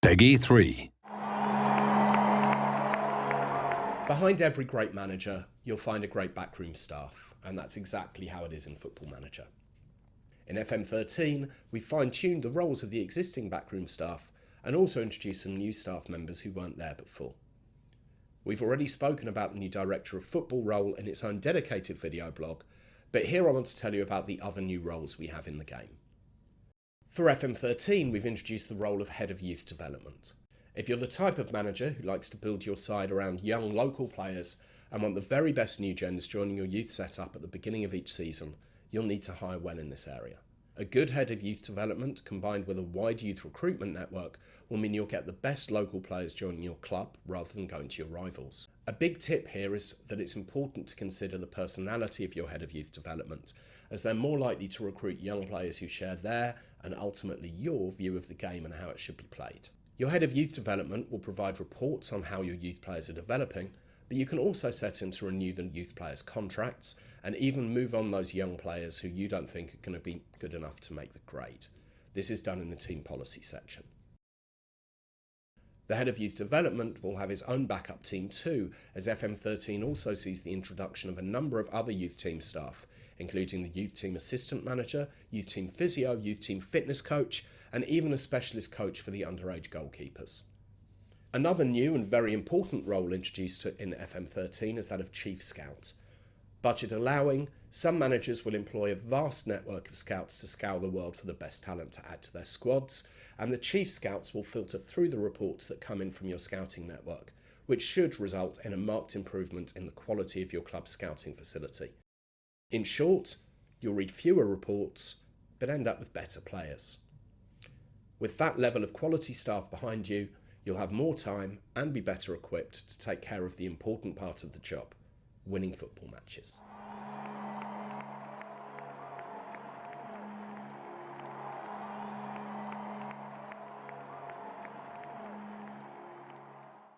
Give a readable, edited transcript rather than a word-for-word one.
Peggy 3. Behind every great manager, you'll find a great backroom staff, and that's exactly how it is in Football Manager. In FM13, we fine-tuned the roles of the existing backroom staff and also introduced some new staff members who weren't there before. We've already spoken about the new Director of Football role in its own dedicated video blog, but here I want to tell you about the other new roles we have in the game. For FM13, we've introduced the role of Head of Youth Development. If you're the type of manager who likes to build your side around young local players and want the very best new gens joining your youth setup at the beginning of each season, you'll need to hire well in this area. A good head of youth development combined with a wide youth recruitment network will mean you'll get the best local players joining your club rather than going to your rivals. A big tip here is that it's important to consider the personality of your head of youth development, as they're more likely to recruit young players who share their and ultimately your view of the game and how it should be played. Your head of youth development will provide reports on how your youth players are developing, but you can also set him to renew the youth players' contracts and even move on those young players who you don't think are going to be good enough to make the grade. This is done in the team policy section. The head of youth development will have his own backup team too, as FM13 also sees the introduction of a number of other youth team staff, including the youth team assistant manager, youth team physio, youth team fitness coach, and even a specialist coach for the underage goalkeepers. Another new and very important role introduced in FM13 is that of Chief Scout. Budget allowing, some managers will employ a vast network of scouts to scour the world for the best talent to add to their squads, and the Chief Scouts will filter through the reports that come in from your scouting network, which should result in a marked improvement in the quality of your club's scouting facility. In short, you'll read fewer reports, but end up with better players. With that level of quality staff behind you, you'll have more time and be better equipped to take care of the important part of the job, winning football matches.